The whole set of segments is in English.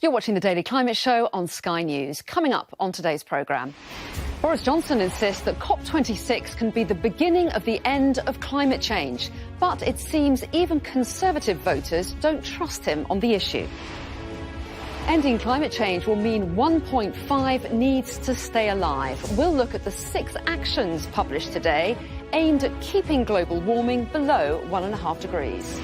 You're watching the Daily Climate Show on Sky News. Coming up on today's programme, Boris Johnson insists that COP26 can be the beginning of the end of climate change. But it seems even Conservative voters don't trust him on the issue. Ending climate change will mean 1.5 needs to stay alive. We'll look at the 6 actions published today aimed at keeping global warming below 1.5 degrees.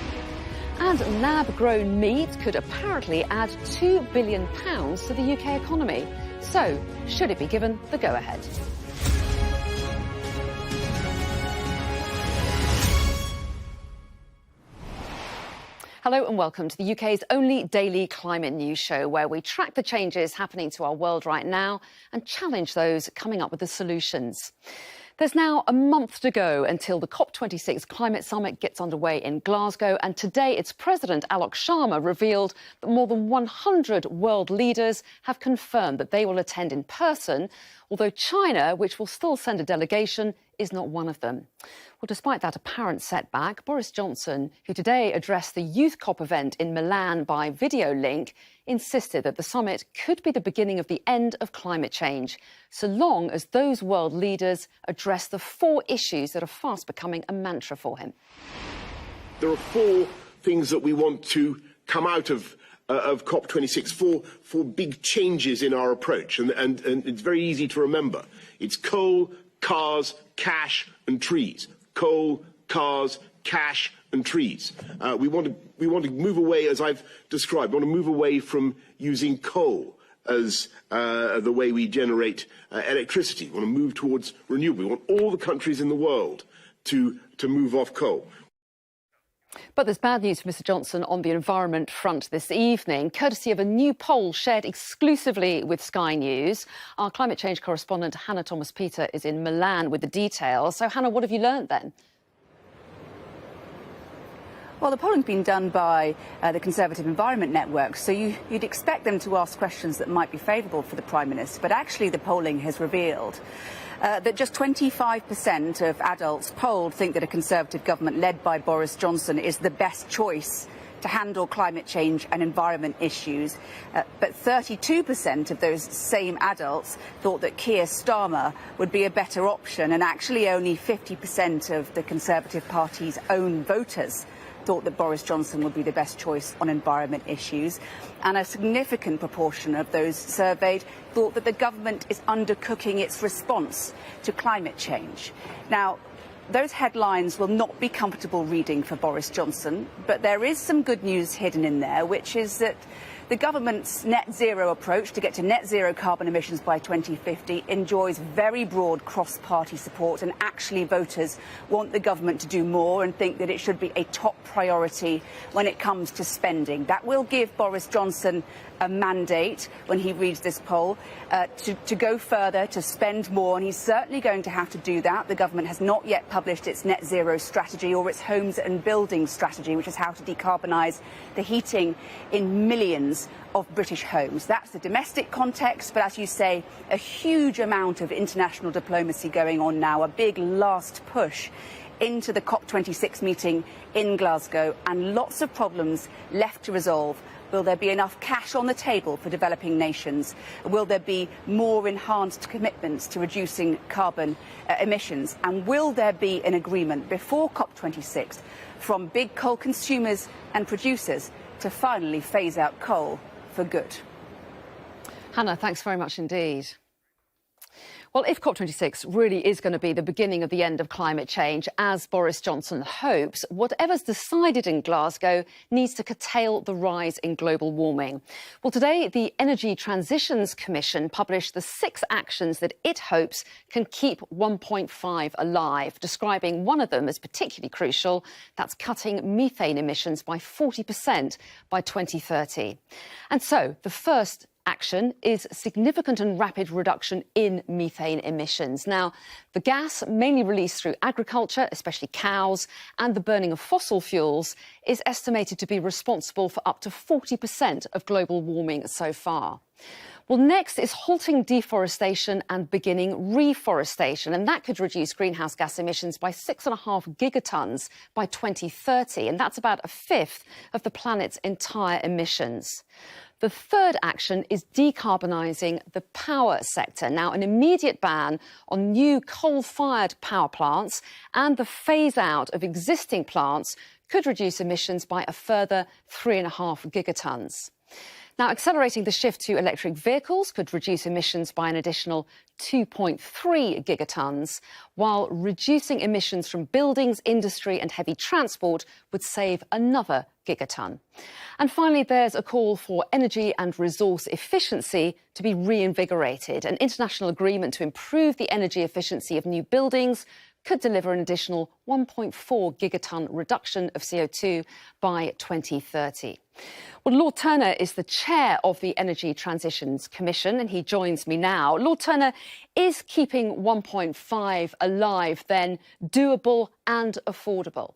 And lab-grown meat could apparently add £2 billion to the UK economy. So, should it be given the go-ahead? Hello and welcome to the UK's only daily climate news show, where we track the changes happening to our world right now and challenge those coming up with the solutions. There's now a month to go until the COP26 climate summit gets underway in Glasgow, and today its president, Alok Sharma, revealed that more than 100 world leaders have confirmed that they will attend in person, although China, which will still send a delegation, is not one of them. Well, despite that apparent setback, Boris Johnson, who today addressed the Youth COP event in Milan by video link, insisted that the summit could be the beginning of the end of climate change, so long as those world leaders address the 4 issues that are fast becoming a mantra for him. There are 4 things that we want to come out of COP26, 4 big changes in our approach, and it's very easy to remember. It's coal, cars, cash and trees. Coal, cars, cash and trees. We want to move away, as I've described, we want to move away from using coal as the way we generate electricity. We want to move towards renewable. We want all the countries in the world to move off coal. But there's bad news for Mr Johnson on the environment front this evening, courtesy of a new poll shared exclusively with Sky News. Our climate change correspondent Hannah Thomas-Peter is in Milan with the details. So, Hannah, what have you learned then? Well, the polling's been done by the Conservative Environment Network, so you'd expect them to ask questions that might be favourable for the Prime Minister. But actually, the polling has revealed that just 25% of adults polled think that a Conservative government led by Boris Johnson is the best choice to handle climate change and environment issues. But 32% of those same adults thought that Keir Starmer would be a better option, and actually only 50% of the Conservative Party's own voters thought that Boris Johnson would be the best choice on environment issues, and a significant proportion of those surveyed thought that the government is undercooking its response to climate change. Now, those headlines will not be comfortable reading for Boris Johnson, but there is some good news hidden in there, which is that the government's net zero approach to get to net zero carbon emissions by 2050 enjoys very broad cross-party support, and actually voters want the government to do more and think that it should be a top priority when it comes to spending. That will give Boris Johnson a mandate, when he reads this poll, to go further, to spend more, and he's certainly going to have to do that. The government has not yet published its net zero strategy or its homes and buildings strategy, which is how to decarbonise the heating in millions of British homes. That's the domestic context, but as you say, a huge amount of international diplomacy going on now, a big last push into the COP26 meeting in Glasgow, and lots of problems left to resolve. Will there be enough cash on the table for developing nations? Will there be more enhanced commitments to reducing carbon emissions? And will there be an agreement before COP26 from big coal consumers and producers to finally phase out coal for good? Hannah, thanks very much indeed. Well, if COP26 really is going to be the beginning of the end of climate change, as Boris Johnson hopes, whatever's decided in Glasgow needs to curtail the rise in global warming. Well, today, the Energy Transitions Commission published the 6 actions that it hopes can keep 1.5 alive, describing one of them as particularly crucial. That's cutting methane emissions by 40% by 2030. And so, the first action is significant and rapid reduction in methane emissions. Now, the gas, mainly released through agriculture, especially cows, and the burning of fossil fuels, is estimated to be responsible for up to 40% of global warming so far. Well, next is halting deforestation and beginning reforestation, and that could reduce greenhouse gas emissions by 6.5 gigatons by 2030, and that's about a fifth of the planet's entire emissions. The third action is decarbonising the power sector. Now, an immediate ban on new coal-fired power plants and the phase-out of existing plants could reduce emissions by a further 3.5 gigatons. Now, accelerating the shift to electric vehicles could reduce emissions by an additional 2.3 gigatons, while reducing emissions from buildings, industry and heavy transport would save another gigaton. And finally, there's a call for energy and resource efficiency to be reinvigorated. An international agreement to improve the energy efficiency of new buildings could deliver an additional 1.4 gigaton reduction of CO2 by 2030. Well, Lord Turner is the chair of the Energy Transitions Commission, and he joins me now. Lord Turner, is keeping 1.5 alive then doable and affordable?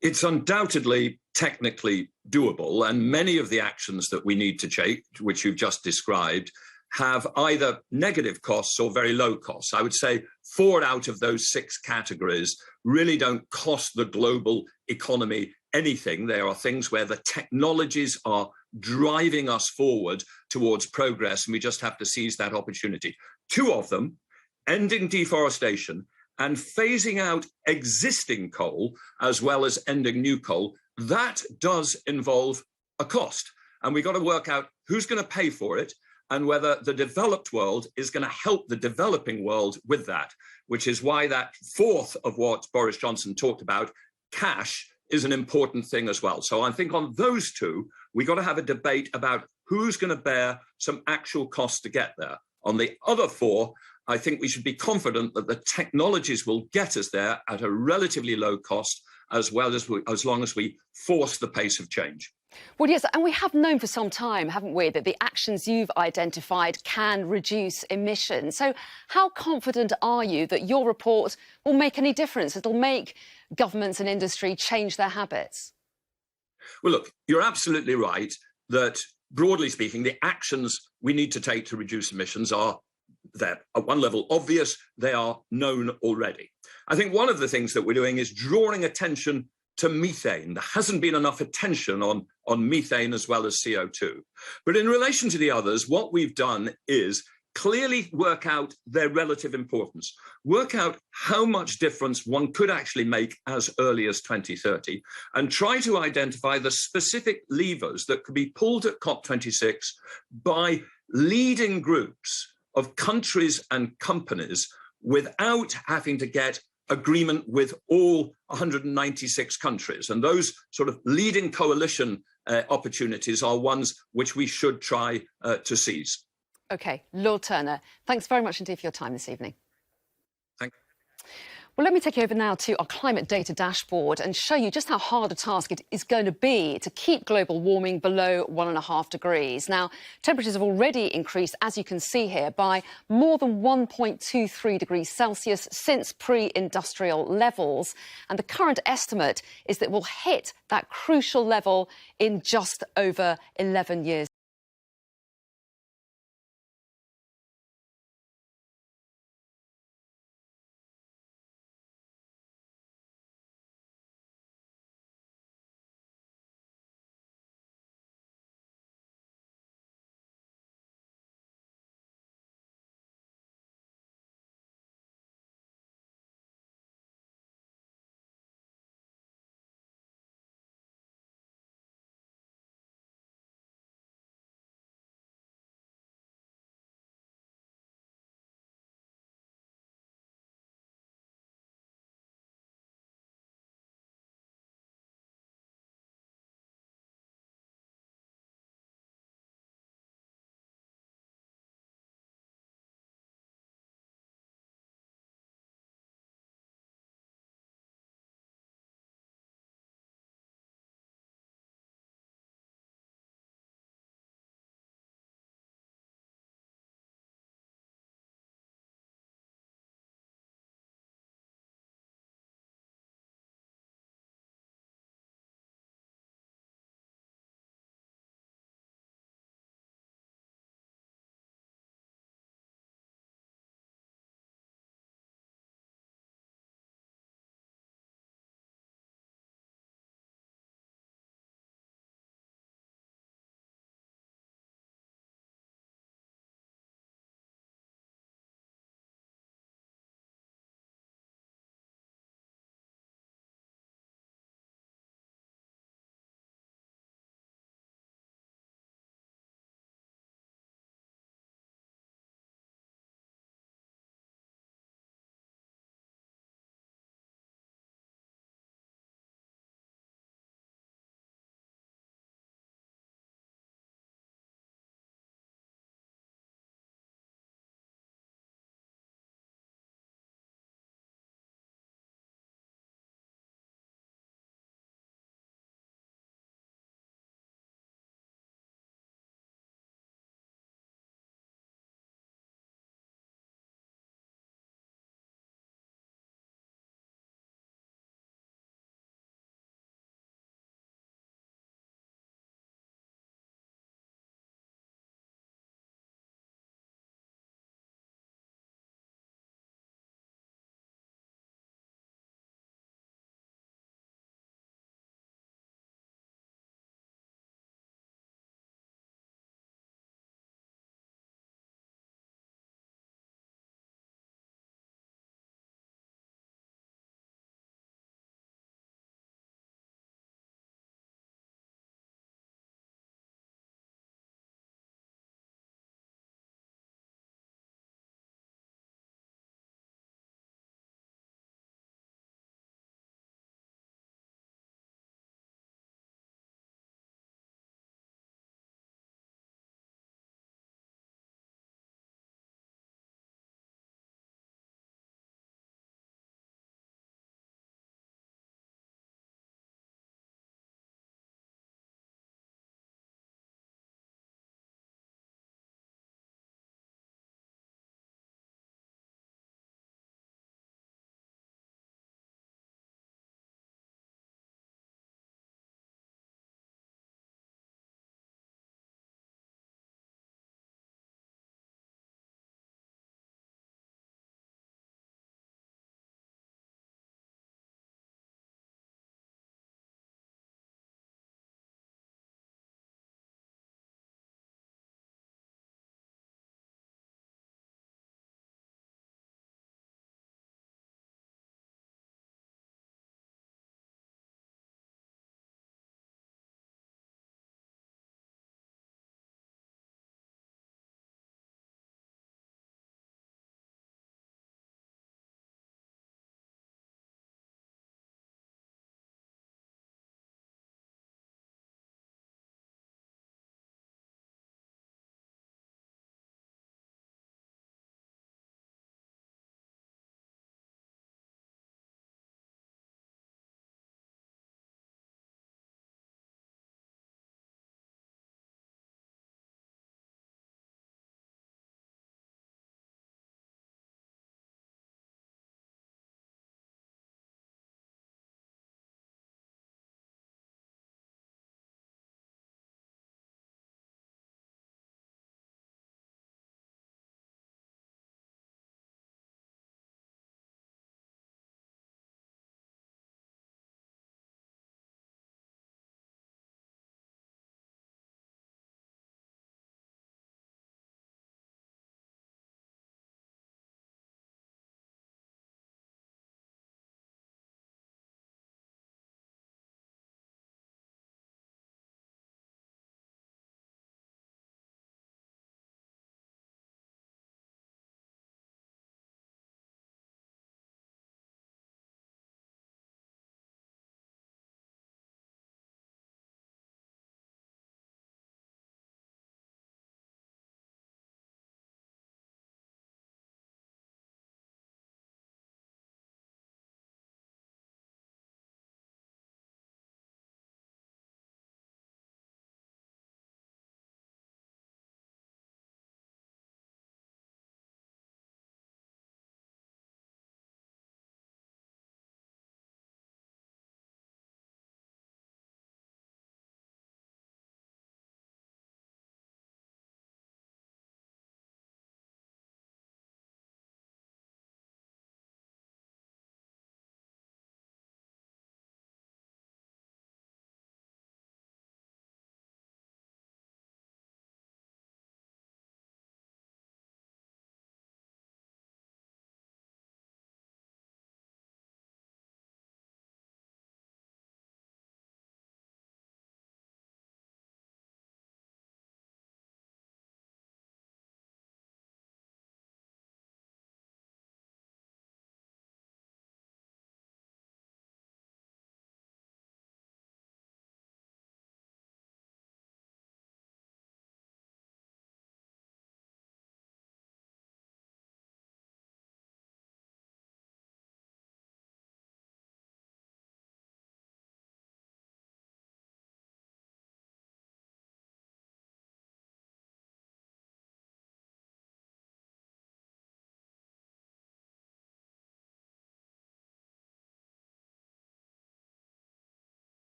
It's undoubtedly technically doable, and many of the actions that we need to take, which you've just described, have either negative costs or very low costs. I would say 4 out of those 6 categories really don't cost the global economy anything. There are things where the technologies are driving us forward towards progress, and we just have to seize that opportunity. 2 of them, ending deforestation and phasing out existing coal, as well as ending new coal, that does involve a cost. And we've got to work out who's going to pay for it, and whether the developed world is going to help the developing world with that, which is why that fourth of what Boris Johnson talked about, cash, is an important thing as well. So I think on those 2, we've got to have a debate about who's going to bear some actual costs to get there. On the other 4, I think we should be confident that the technologies will get us there at a relatively low cost, as long as we force the pace of change. Well, yes, and we have known for some time, haven't we, that the actions you've identified can reduce emissions. So how confident are you that your report will make any difference? It'll make governments and industry change their habits? Well, look, you're absolutely right that, broadly speaking, the actions we need to take to reduce emissions are, they're at one level obvious, they are known already. I think one of the things that we're doing is drawing attention to methane. There hasn't been enough attention on methane as well as CO2. But in relation to the others, what we've done is clearly work out their relative importance, work out how much difference one could actually make as early as 2030, and try to identify the specific levers that could be pulled at COP26 by leading groups of countries and companies without having to get agreement with all 196 countries. And those sort of leading coalition opportunities are ones which we should try to seize. OK, Lord Turner, thanks very much indeed for your time this evening. Thank you. Well, let me take you over now to our climate data dashboard and show you just how hard a task it is going to be to keep global warming below 1.5 degrees. Now, temperatures have already increased, as you can see here, by more than 1.23 degrees Celsius since pre-industrial levels. And the current estimate is that we'll hit that crucial level in just over 11 years'